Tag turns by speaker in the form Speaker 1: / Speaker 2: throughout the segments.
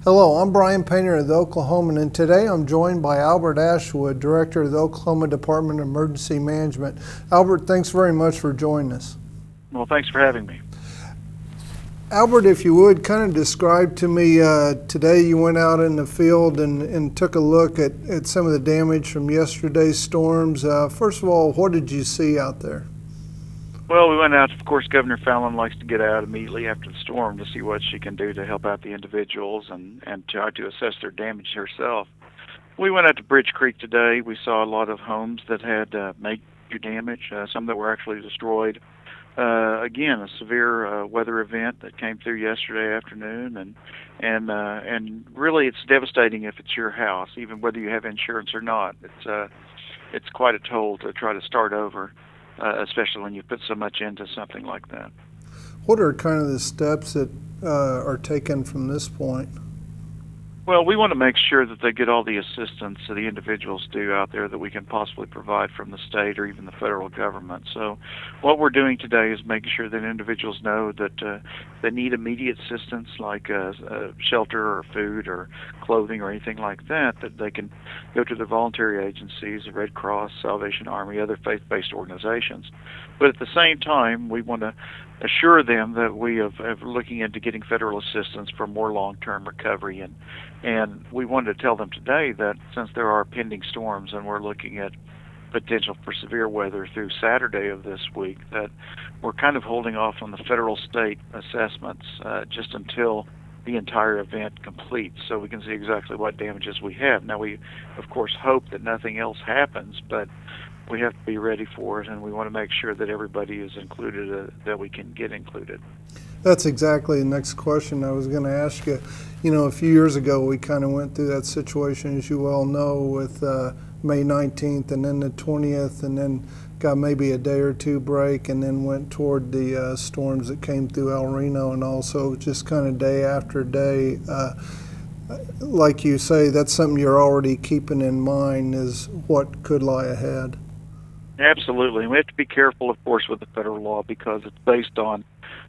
Speaker 1: Hello, I'm Brian Painter of the Oklahoman, and today I'm joined by Albert Ashwood, Director of the Oklahoma Department of Emergency Management. Albert, thanks very much for joining us.
Speaker 2: Well, thanks for having me.
Speaker 1: Albert, if you would, kind of describe to me, today you went out in the field and took a look at some of the damage from yesterday's storms. First of all, what did you see out there?
Speaker 2: Well, we went out. Of course, Governor Fallon likes to get out immediately after the storm to see what she can do to help out the individuals and try to assess their damage herself. We went out to Bridge Creek today. We saw a lot of homes that had major damage, some that were actually destroyed. Again, a severe weather event that came through yesterday afternoon, and really it's devastating if it's your house, even whether you have insurance or not. It's quite a toll to try to start over. Especially when you put so much into something like that.
Speaker 1: What are kind of the steps that are taken from this point?
Speaker 2: Well, we want to make sure that they get all the assistance that the individuals do out there that we can possibly provide from the state or even the federal government. So what we're doing today is making sure that individuals know that they need immediate assistance like shelter or food or clothing or anything like that, that they can go to the voluntary agencies, the Red Cross, Salvation Army, other faith-based organizations. But at the same time, we want to assure them that we are looking into getting federal assistance for more long-term recovery, and we wanted to tell them today that since there are pending storms and we're looking at potential for severe weather through Saturday of this week, that we're kind of holding off on the federal state assessments just until the entire event completes, so we can see exactly what damages we have. Now, we of course hope that nothing else happens, but we have to be ready for it, and we want to make sure that everybody is included, that we can get included.
Speaker 1: That's exactly the next question I was going to ask you. You know, a few years ago we kind of went through that situation, as you well know, with May 19th and then the 20th, and then got maybe a day or two break, and then went toward the storms that came through El Reno, and also just kind of day after day. Like you say, that's something you're already keeping in mind, is what could lie ahead.
Speaker 2: Absolutely. And we have to be careful, of course, with the federal law because it's based on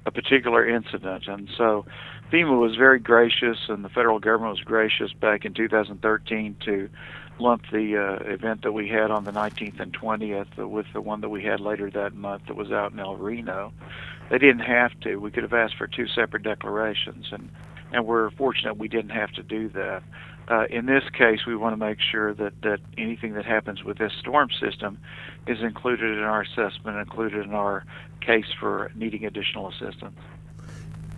Speaker 2: a particular incident. And so FEMA was very gracious, and the federal government was gracious back in 2013 to lump the event that we had on the 19th and 20th with the one that we had later that month that was out in El Reno. They didn't have to. We could have asked for two separate declarations, and we're fortunate we didn't have to do that. In this case, we want to make sure that anything that happens with this storm system is included in our assessment, included in our case for needing additional assistance.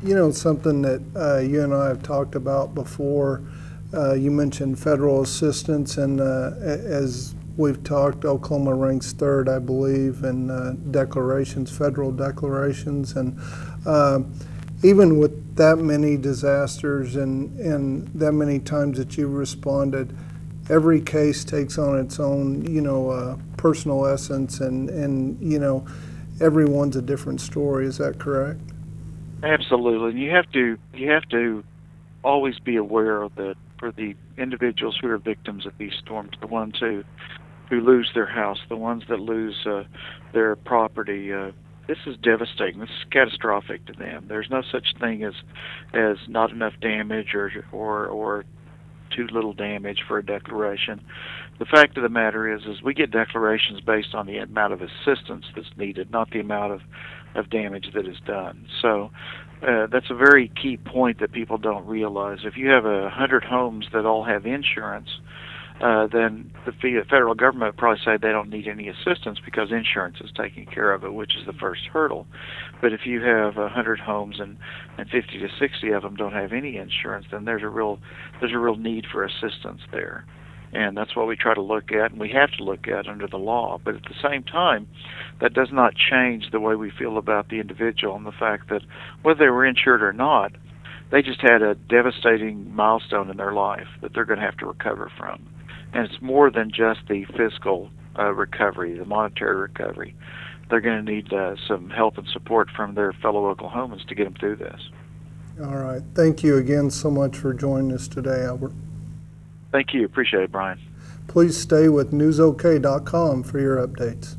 Speaker 1: You know, something that you and I have talked about before, you mentioned federal assistance, and as we've talked, Oklahoma ranks third, I believe, in declarations, federal declarations, and even with that many disasters and that many times that you responded, every case takes on its own, you know, personal essence, and you know, everyone's a different story. Is that correct?
Speaker 2: Absolutely. And you have to always be aware that for the individuals who are victims of these storms, the ones who lose their house, the ones that lose their property, this is devastating. This is catastrophic to them. There's no such thing as not enough damage or too little damage for a declaration. The fact of the matter is we get declarations based on the amount of assistance that's needed, not the amount of damage that is done. So that's a very key point that people don't realize. If you have 100 homes that all have insurance, then the federal government would probably say they don't need any assistance because insurance is taking care of it, which is the first hurdle. But if you have 100 homes and 50 to 60 of them don't have any insurance, then there's a real need for assistance there. And that's what we try to look at, and we have to look at under the law. But at the same time, that does not change the way we feel about the individual and the fact that whether they were insured or not, they just had a devastating milestone in their life that they're going to have to recover from. And it's more than just the fiscal recovery, the monetary recovery. They're going to need some help and support from their fellow Oklahomans to get them through this.
Speaker 1: All right. Thank you again so much for joining us today, Albert.
Speaker 2: Thank you. Appreciate it, Brian.
Speaker 1: Please stay with newsok.com for your updates.